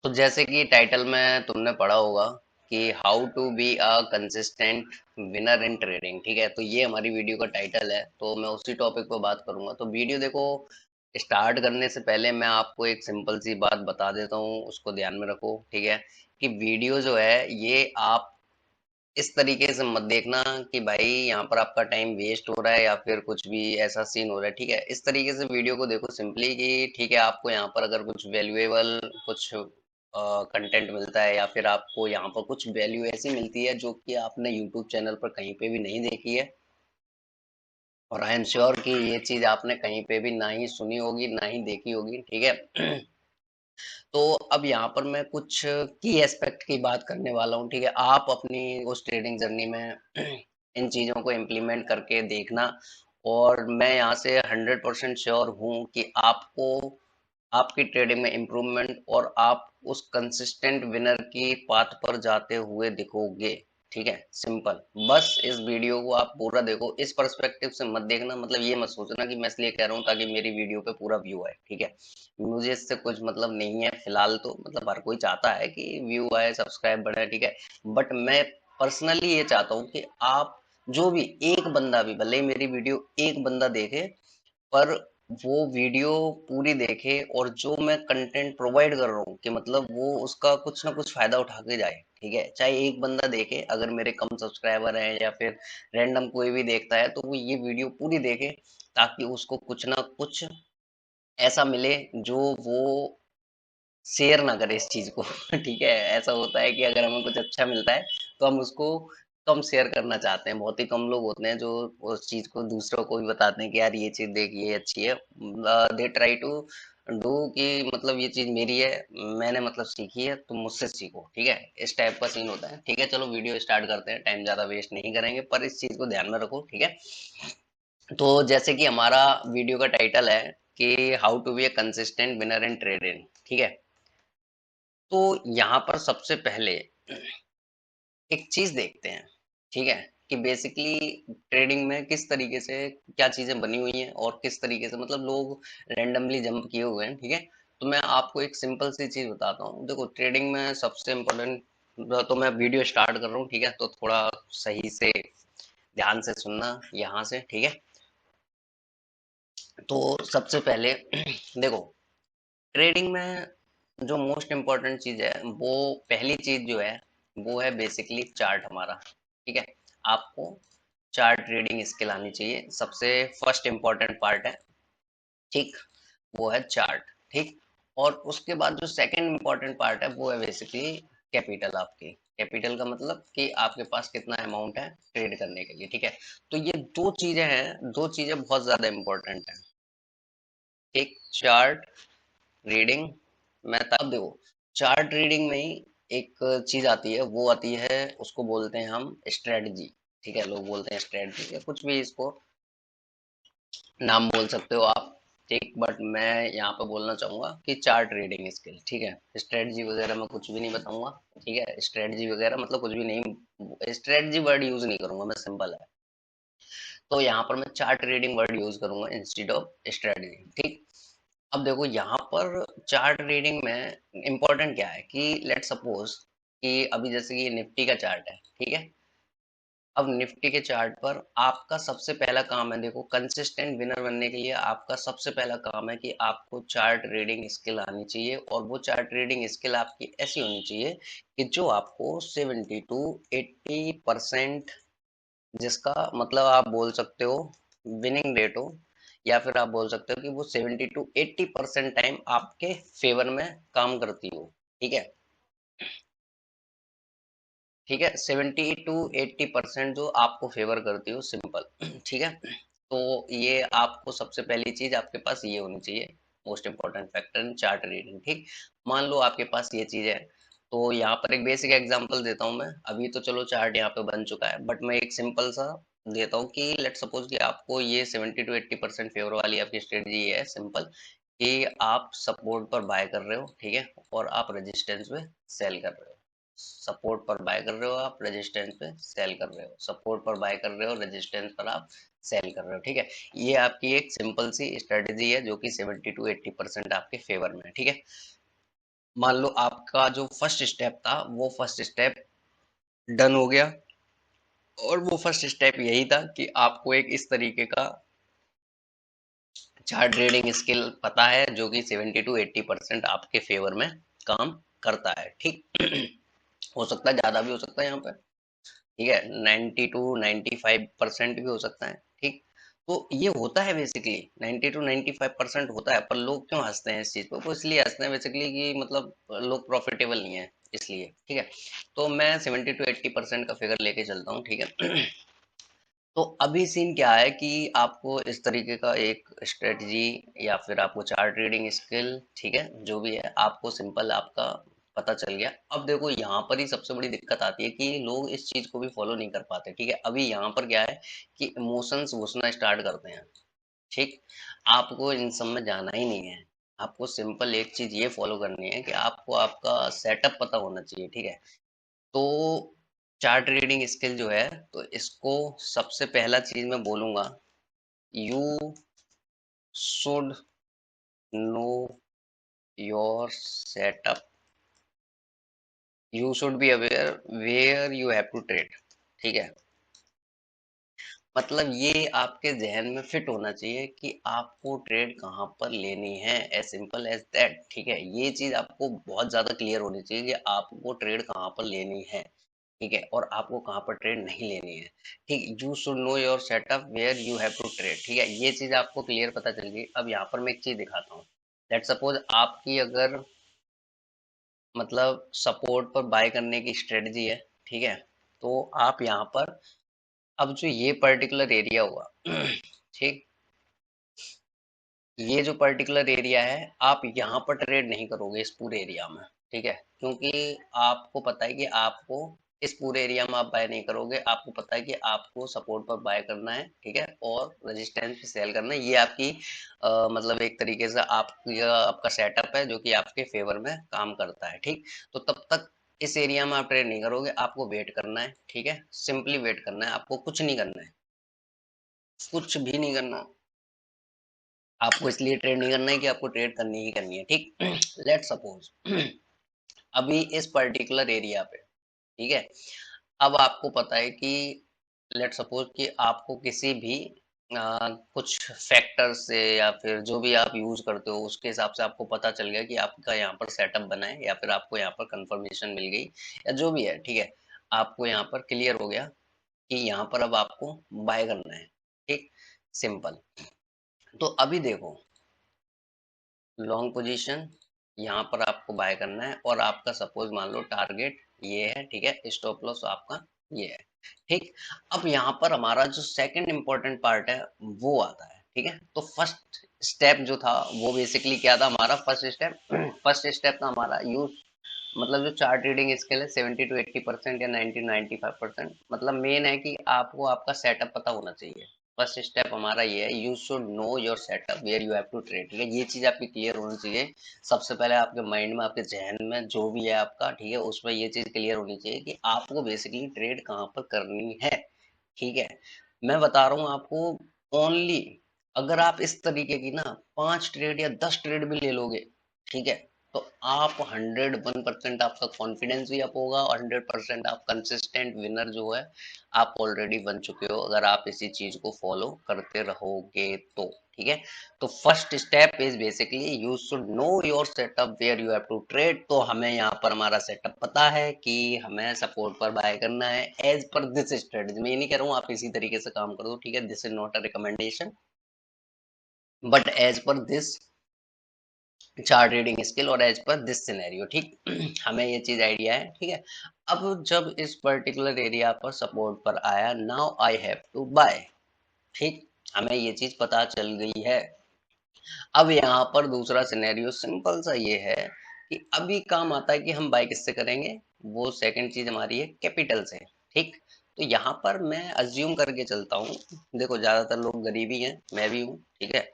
तो जैसे कि टाइटल में तुमने पढ़ा होगा कि how to be a consistent winner in trading. ठीक है, तो ये हमारी वीडियो का टाइटल है, तो मैं उसी टॉपिक पर बात करूंगा। तो वीडियो देखो, स्टार्ट करने से पहले मैं आपको एक सिंपल सी बात बता देता हूँ, उसको ध्यान में रखो। ठीक है, कि वीडियो जो है ये आप इस तरीके से मत देखना कि भाई यहाँ पर आपका टाइम वेस्ट हो रहा है या फिर कुछ भी ऐसा सीन हो रहा है। ठीक है, इस तरीके से वीडियो को देखो सिंपली कि ठीक है, आपको यहाँ पर अगर कुछ वैल्यूएबल कुछ कंटेंट मिलता है या फिर आपको यहाँ पर कुछ वैल्यू ऐसी मिलती है जो कि आपने यूट्यूब चैनल पर कहीं पे भी नहीं देखी है, और आई एम श्योर कि ये चीज आपने कहीं पे भी ना ही सुनी होगी ना ही देखी होगी। ठीक है। तो अब यहाँ पर मैं कुछ की एस्पेक्ट की बात करने वाला हूँ। ठीक है, आप अपनी उस ट्रेडिंग जर्नी में इन चीजों को इम्प्लीमेंट करके देखना, और मैं यहाँ से 100% श्योर हूँ कि आपको आपकी ट्रेडिंग में इम्प्रूवमेंट और आप उस कंसिस्टेंट विनर की पाथ पर जाते हुए दिखोगे। ठीक है, सिंपल। बस इस वीडियो को आप पूरा देखो, इस पर्सपेक्टिव से मत देखना, मतलब ये मत सोचना कि मैं इसलिए कह रहा हूँ ताकि मेरी वीडियो पे पूरा व्यू आए। ठीक है, मुझे इससे कुछ मतलब नहीं है फिलहाल, तो मतलब हर कोई चाहता है कि व्यू आए, सब्सक्राइब बढ़े। ठीक है, बट मैं पर्सनली ये चाहता हूँ कि आप जो भी एक बंदा भी, भले ही मेरी वीडियो एक बंदा देखे, पर वो वीडियो पूरी देखे, और जो मैं कंटेंट प्रोवाइड कर रहा हूँ कि मतलब वो उसका कुछ ना कुछ फायदा उठा के जाए। ठीक है, चाहे एक बंदा देखे, अगर मेरे कम सब्सक्राइबर हैं या फिर रैंडम कोई भी देखता है, तो वो ये वीडियो पूरी देखे, ताकि उसको कुछ ना कुछ ऐसा मिले जो वो शेयर ना करे इस चीज को। ठीक है, ऐसा होता है कि अगर हमें कुछ अच्छा मिलता है तो हम उसको कम शेयर करना चाहते हैं। बहुत ही कम लोग होते हैं जो उस चीज को दूसरों को भी बताते हैं कि यार ये चीज देख, ये अच्छी है। दे ट्राई टू डू कि मतलब ये चीज मेरी है, मैंने मतलब सीखी है, तुम मुझसे सीखो। ठीक है, इस टाइप का सीन होता है। ठीक है, चलो वीडियो स्टार्ट करते हैं, टाइम ज्यादा वेस्ट नहीं करेंगे, पर इस चीज को ध्यान में रखो। ठीक है, तो जैसे कि हमारा वीडियो का टाइटल है कि how to be a consistent winner in trading. ठीक है, तो यहाँ पर सबसे पहले एक चीज देखते हैं। ठीक है, कि बेसिकली ट्रेडिंग में किस तरीके से क्या चीजें बनी हुई हैं और किस तरीके से मतलब लोग रैंडमली जंप किए हुए हैं। ठीक है, तो मैं आपको एक सिंपल सी चीज बताता हूँ। देखो, ट्रेडिंग में सबसे इम्पोर्टेंट, तो मैं वीडियो स्टार्ट कर रहा हूँ। ठीक है, तो थोड़ा सही से ध्यान से सुनना यहाँ से। ठीक है, तो सबसे पहले देखो, ट्रेडिंग में जो मोस्ट इम्पोर्टेंट चीज है, वो पहली चीज जो है वो है बेसिकली चार्ट हमारा। ठीक है, आपको चार्ट रीडिंग स्किल आनी चाहिए, सबसे फर्स्ट इम्पोर्टेंट पार्ट है। ठीक, वो है चार्ट। ठीक, और उसके बाद जो सेकंड इम्पोर्टेंट पार्ट है वो है बेसिकली कैपिटल। आपकी कैपिटल का मतलब कि आपके पास कितना अमाउंट है ट्रेड करने के लिए। ठीक है, तो ये दो चीजें हैं, दो चीजें बहुत ज्यादा इंपॉर्टेंट है। ठीक, चार्ट रीडिंग मैं तब देखो, चार्ट रीडिंग में ही एक चीज आती है, वो आती है, उसको बोलते हैं हम स्ट्रेटजी। ठीक है, लोग बोलते हैं स्ट्रेटजी या कुछ भी, इसको नाम बोल सकते हो आप। ठीक, बट मैं यहाँ पे बोलना चाहूंगा कि चार्ट रीडिंग स्किल। ठीक है, स्ट्रेटजी वगैरह मैं कुछ भी नहीं बताऊंगा। ठीक है, स्ट्रेटजी वगैरह मतलब कुछ भी नहीं, स्ट्रेटजी वर्ड यूज नहीं करूंगा मैं, सिंपल है। तो यहाँ पर मैं चार्ट रीडिंग वर्ड यूज करूंगा इंस्टेड ऑफ स्ट्रेटजी। ठीक, अब देखो यहाँ पर चार्ट रीडिंग में इंपॉर्टेंट क्या है कि लेट सपोज कि अभी जैसे कि निफ्टी का चार्ट है। ठीक है, अब निफ्टी के चार्ट पर आपका सबसे पहला काम है, देखो कंसिस्टेंट विनर बनने के लिए आपका सबसे पहला काम है कि आपको चार्ट रीडिंग स्किल आनी चाहिए, और वो चार्ट रीडिंग स्किल आपकी ऐसी होनी चाहिए कि जो आपको 70 to 80% जिसका मतलब आप बोल सकते हो विनिंग रेट हो, या फिर आप बोल सकते हो कि वो 70 to 80% टाइम आपके फेवर में काम करती हो। ठीक है, ठीक है, 70 to 80% जो आपको फेवर करती हो, सिंपल। ठीक है, तो ये आपको सबसे पहली चीज आपके पास ये होनी चाहिए, most important factor in chart reading. ठीक, मान लो आपके पास ये चीज है, तो यहाँ पर एक बेसिक एग्जांपल देता हूँ मैं। अभी तो चलो चार्ट यहाँ पे बन चुका है, बट मैं एक सिंपल सा देता हूँ कि लेट सपोज कि आपको ये 70 to 80% फेवर वाली आपकी स्ट्रेटजी है, सिंपल, कि आप सपोर्ट पर बाय कर रहे हो। ठीक है, और आप रेजिस्टेंस पे सेल कर रहे हो। सपोर्ट पर बाय कर रहे हो, आप रेजिस्टेंस पे सेल कर रहे हो, सपोर्ट पर बाय कर रहे हो, रेजिस्टेंस पर आप सेल कर रहे हो। ठीक है, ये आपकी एक सिंपल सी स्ट्रेटेजी है जो कि 70 to 80% आपके फेवर में है। ठीक है, मान लो आपका जो फर्स्ट स्टेप था वो फर्स्ट स्टेप डन हो गया, और वो फर्स्ट स्टेप यही था कि आपको एक इस तरीके का चार्ट रीडिंग स्किल पता है जो कि 70 to 80% आपके फेवर में काम करता है, ठीक। हो सकता है ज्यादा भी हो सकता है यहाँ पे, ठीक है, 90 to 95% भी हो सकता है, ठीक। तो ये होता है बेसिकली, 90 to 95% होता है, पर लोग क्यों हंसते हैं इस चीज पे? वो इसलिए हंसते हैं बेसिकली कि मतलब लोग प्रॉफिटेबल नहीं है इसलिए, ठीक है। तो मैं 70 to 80% का फिगर लेके चलता हूँ, ठीक है। तो अभी सीन क्या है कि आपको इस तरीके का एक स्ट्रेटजी या फिर आपको चार्ट रीडिंग स्किल, ठीक है, जो भी है आपको सिंपल आपका पता चल गया। अब देखो यहाँ पर ही सबसे बड़ी दिक्कत आती है कि लोग इस चीज को भी फॉलो नहीं कर पाते, ठीक है। अभी यहाँ पर क्या है कि इमोशंस घुसना स्टार्ट करते हैं, ठीक। आपको इन सब में जाना ही नहीं है, आपको सिंपल एक चीज ये फॉलो करनी है कि आपको आपका सेटअप पता होना चाहिए, ठीक है। तो चार्ट रीडिंग स्किल जो है, तो इसको सबसे पहला चीज मैं बोलूंगा, you should know your setup, you should be aware where you have to trade, ठीक है। मतलब ये आपके जहन में फिट होना चाहिए कि आपको ट्रेड कहाँ पर लेनी है, एज सिंपल एज दैट, ठीक है। ये चीज आपको बहुत ज्यादा क्लियर होनी चाहिए कि आपको ट्रेड कहाँ पर लेनी है, ठीक है, और आपको कहाँ पर ट्रेड नहीं लेनी है, ठीक। You should know your setup where you have to trade, ठीक है। ये चीज आपको क्लियर पता चल गई। अब यहाँ पर मैं एक चीज दिखाता हूँ। लेट सपोज आपकी अगर मतलब सपोर्ट पर बाय करने की स्ट्रेटजी है, ठीक है, तो आप यहाँ पर, अब जो ये पर्टिकुलर एरिया हुआ, ठीक, ये जो पर्टिकुलर एरिया है आप यहाँ पर ट्रेड नहीं करोगे इस पूरे एरिया में, ठीक है, क्योंकि आपको पता है कि आपको इस पूरे एरिया में आप बाय नहीं करोगे। आपको पता है कि आपको सपोर्ट पर बाय करना है, ठीक है, और रेजिस्टेंस पे सेल करना है। ये आपकी मतलब एक तरीके से आपका आपका सेटअप है जो कि आपके फेवर में काम करता है, ठीक। तो तब तक इस एरिया में आप ट्रेड नहीं करोगे, आपको वेट करना है, ठीक है, सिंपली वेट करना है, आपको कुछ नहीं करना है, कुछ भी नहीं करना। आपको इसलिए ट्रेड नहीं करना है कि आपको ट्रेड करनी ही करनी है, ठीक। लेट सपोज अभी इस पर्टिकुलर एरिया पे, ठीक है, अब आपको पता है कि लेट सपोज कि आपको किसी भी कुछ फैक्टर से या फिर जो भी आप यूज करते हो उसके हिसाब से आपको पता चल गया कि आपका यहाँ पर सेटअप बना है, या फिर आपको यहाँ पर कंफर्मेशन मिल गई, या जो भी है, ठीक है, आपको यहाँ पर क्लियर हो गया कि यहाँ पर अब आपको बाय करना है, ठीक, सिंपल। तो अभी देखो, लॉन्ग पोजीशन यहाँ पर आपको बाय करना है, और आपका सपोज मान लो टारगेट ये है, ठीक है, स्टॉप लॉस आपका ये है, ठीक। अब यहाँ पर हमारा जो सेकंड इंपॉर्टेंट पार्ट है वो आता है, ठीक है। तो फर्स्ट स्टेप जो था वो बेसिकली क्या था हमारा, फर्स्ट स्टेप, फर्स्ट स्टेप था हमारा यूज, मतलब जो चार्ट रीडिंग स्किल है 70 to 80% या 90 to 95%, मतलब मेन है कि आपको आपका सेटअप पता होना चाहिए। फर्स्ट स्टेप हमारा ये है, you should know your setup where you have to trade, ठीक है। ये चीज आपकी क्लियर होनी चाहिए सबसे पहले, आपके माइंड में, आपके जहन में जो भी है आपका, ठीक है, उसमें ये चीज क्लियर होनी चाहिए कि आपको बेसिकली ट्रेड कहाँ पर करनी है, ठीक है। मैं बता रहा हूँ आपको, ओनली अगर आप इस तरीके की ना 5 ट्रेड या 10 ट्रेड भी ले लोगे, ठीक है, तो आप 101% आपका कॉन्फिडेंस भी अप होगा, और 100% आप कंसिस्टेंट विनर जो है आप ऑलरेडी बन चुके हो, अगर आप इसी चीज को फॉलो करते रहोगे तो, ठीक है। तो first step is basically you should know your setup where you have to trade. तो हमें यहाँ पर हमारा सेटअप पता है कि हमें सपोर्ट पर बाय करना है एज पर दिस स्ट्रेटजी। मैं ये नहीं कह रहा हूँ आप इसी तरीके से काम कर दो, ठीक है, this is not a recommendation, but as per this chart reading skill और एज पर दिस सिनेरियो, ठीक। हमें ये चीज आइडिया है, ठीक है। अब जब इस पर्टिकुलर एरिया पर सपोर्ट पर आया, now I have to buy, ठीक, हमें ये चीज पता चल गई है। अब यहाँ पर दूसरा सिनेरियो सिंपल सा ये है कि अभी काम आता है कि हम बाय किससे करेंगे, वो सेकंड चीज हमारी है कैपिटल से, ठीक। तो यहाँ पर मैं अज्यूम करके चलता हूँ, देखो ज्यादातर लोग गरीबी हैं, मैं भी हूँ, ठीक है,